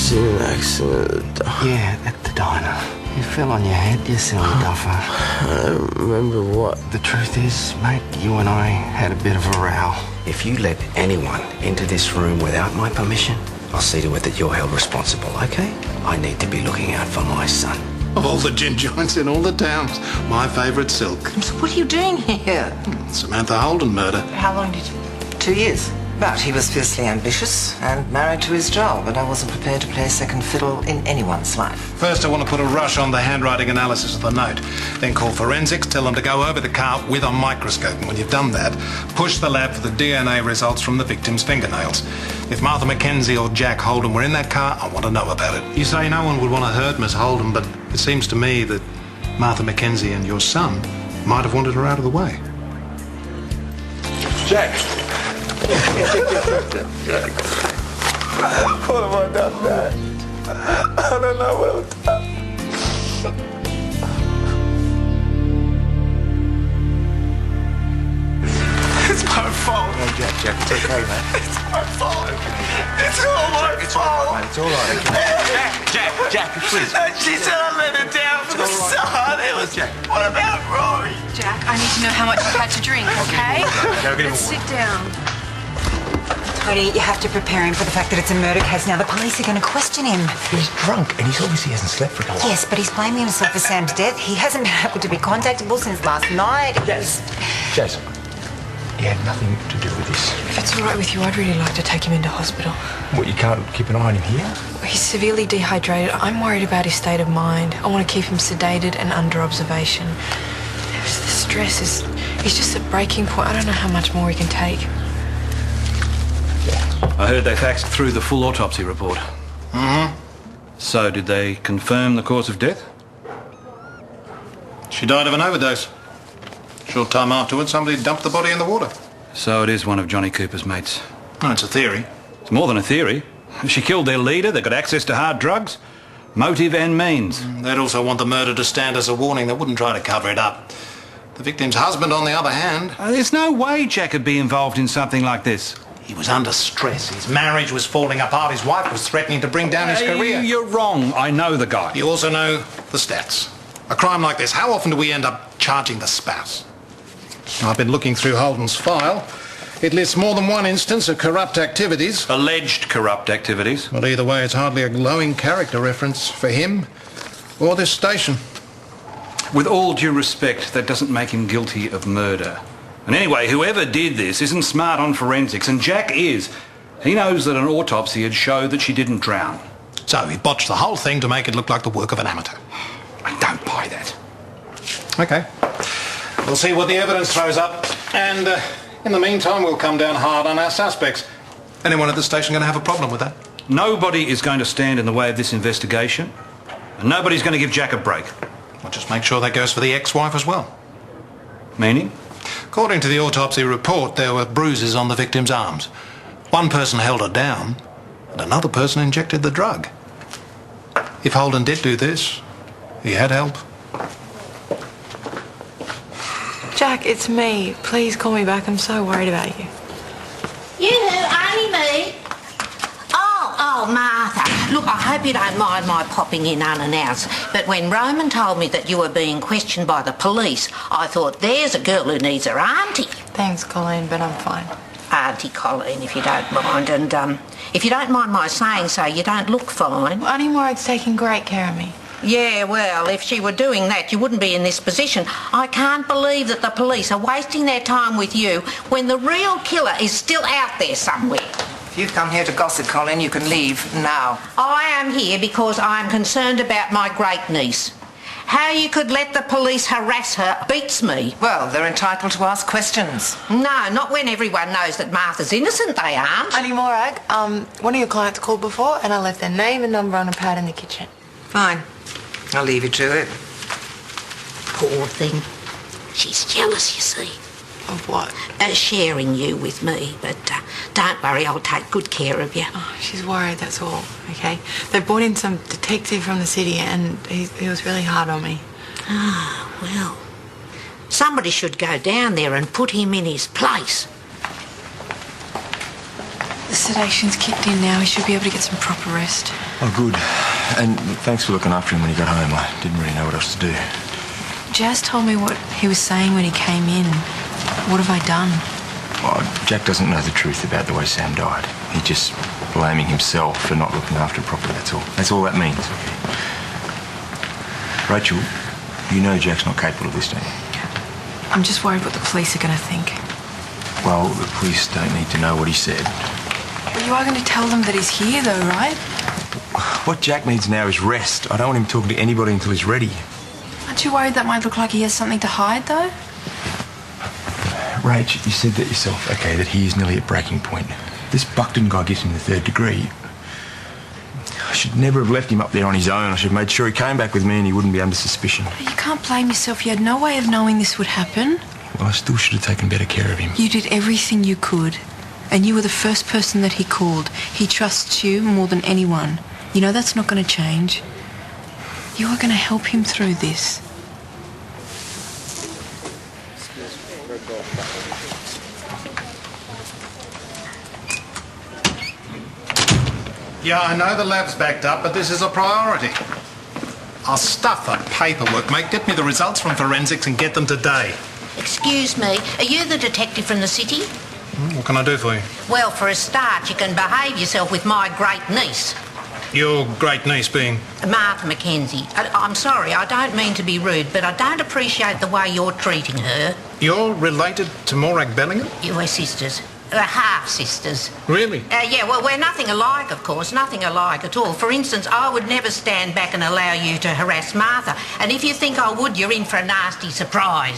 seen an accident at the diner. Yeah, at the diner. You fell on your head, you silly duffer. I don't remember what. The truth is, mate, you and I had a bit of a row. If you let anyone into this room without my permission, I'll see to it that you're held responsible, okay? I need to be looking out for my son. Of all the gin joints in all the towns, my favourite silk. So what are you doing here? Samantha Holden murder. How long did you... 2 years. But he was fiercely ambitious and married to his job, and I wasn't prepared to play second fiddle in anyone's life. First, I want to put a rush on the handwriting analysis of the note. Then call forensics, tell them to go over the car with a microscope. And when you've done that, push the lab for the DNA results from the victim's fingernails. If Martha Mackenzie or Jack Holden were in that car, I want to know about it. You say no one would want to hurt Miss Holden, but it seems to me that Martha Mackenzie and your son might have wanted her out of the way. Jack! Jack. What have I done, Dad? I don't know what I've done. It's my fault. No, Jack, it's okay, man. It's my fault. It's all my fault. It's all right, okay? Jack, please. She said I let her down for the start. It was... Jack. What about Rory? Jack, I need to know how much you've had to drink, okay? Let's sit down. Tony, you have to prepare him for the fact that it's a murder case now. The police are going to question him. He's drunk and he's obviously hasn't slept for a while. Yes, but he's blaming himself for Sam's death. He hasn't been able to be contactable since last night. Jason, he had nothing to do with this. If it's all right with you, I'd really like to take him into hospital. What, you can't keep an eye on him here? He's severely dehydrated. I'm worried about his state of mind. I want to keep him sedated and under observation. The stress is... He's just at breaking point. I don't know how much more he can take. I heard they faxed through the full autopsy report. Mm-hmm. So, did they confirm the cause of death? She died of an overdose. Short time afterwards, somebody dumped the body in the water. So it is one of Johnny Cooper's mates. Oh, it's a theory. It's more than a theory. She killed their leader, they got access to hard drugs. Motive and means. They'd also want the murder to stand as a warning. They wouldn't try to cover it up. The victim's husband, on the other hand... There's no way Jack could be involved in something like this. He was under stress. His marriage was falling apart. His wife was threatening to bring down his career. You're wrong. I know the guy. You also know the stats. A crime like this, how often do we end up charging the spouse? I've been looking through Holden's file. It lists more than one instance of corrupt activities. Alleged corrupt activities. Well, either way, it's hardly a glowing character reference for him or this station. With all due respect, that doesn't make him guilty of murder. And anyway, whoever did this isn't smart on forensics, and Jack is. He knows that an autopsy had showed that she didn't drown. So he botched the whole thing to make it look like the work of an amateur. I don't buy that. OK. We'll see what the evidence throws up. And in the meantime, we'll come down hard on our suspects. Anyone at the station going to have a problem with that? Nobody is going to stand in the way of this investigation. And nobody's going to give Jack a break. We'll just make sure that goes for the ex-wife as well. Meaning? According to the autopsy report, there were bruises on the victim's arms. One person held her down, and another person injected the drug. If Holden did do this, he had help. Jack, it's me. Please call me back. I'm so worried about you. You, only me? Oh, Martha. Look, I hope you don't mind my popping in unannounced, but when Roman told me that you were being questioned by the police, I thought, there's a girl who needs her auntie. Thanks, Colleen, but I'm fine. Auntie Colleen, if you don't mind, and if you don't mind my saying so, you don't look fine. Well, Auntie Morag's taking great care of me. Yeah, well, if she were doing that, you wouldn't be in this position. I can't believe that the police are wasting their time with you when the real killer is still out there somewhere. If you've come here to gossip, Colleen, you can leave now. I am here because I am concerned about my great-niece. How you could let the police harass her beats me. Well, they're entitled to ask questions. No, not when everyone knows that Martha's innocent, they aren't. Auntie Morag, one of your clients called before and I left their name and number on a pad in the kitchen. Fine. I'll leave you to it. Poor thing. She's jealous, you see. Of what? Sharing you with me, but don't worry, I'll take good care of you. Oh, she's worried, that's all, okay? They brought in some detective from the city and he was really hard on me. Ah, well, somebody should go down there and put him in his place. The sedation's kicked in now. He should be able to get some proper rest. Oh, good. And thanks for looking after him when he got home. I didn't really know what else to do. Jazz told me what he was saying when he came in. What have I done? Oh, Jack doesn't know the truth about the way Sam died. He's just blaming himself for not looking after him properly, that's all. That's all that means. Rachel, you know Jack's not capable of this, don't you? I'm just worried what the police are going to think. Well, the police don't need to know what he said. But you are going to tell them that he's here, though, right? What Jack needs now is rest. I don't want him talking to anybody until he's ready. Aren't you worried that might look like he has something to hide, though? Rach, you said that yourself, okay, that he is nearly at breaking point. This Buckton guy gives him the 3rd degree. I should never have left him up there on his own. I should have made sure he came back with me and he wouldn't be under suspicion. But you can't blame yourself. You had no way of knowing this would happen. Well, I still should have taken better care of him. You did everything you could. And you were the first person that he called. He trusts you more than anyone. You know that's not going to change. You are going to help him through this. Yeah, I know the lab's backed up, but this is a priority. I'll stuff that paperwork, mate. Get me the results from forensics and get them today. Excuse me, are you the detective from the city? What can I do for you? Well, for a start, you can behave yourself with my great niece, Your great niece being... Martha Mackenzie. I'm sorry, I don't mean to be rude, but I don't appreciate the way you're treating her. You're related to Morag Bellingham? We're sisters. Half-sisters. Really? Yeah, well, we're nothing alike, of course, nothing alike at all. For instance, I would never stand back and allow you to harass Martha. And if you think I would, you're in for a nasty surprise.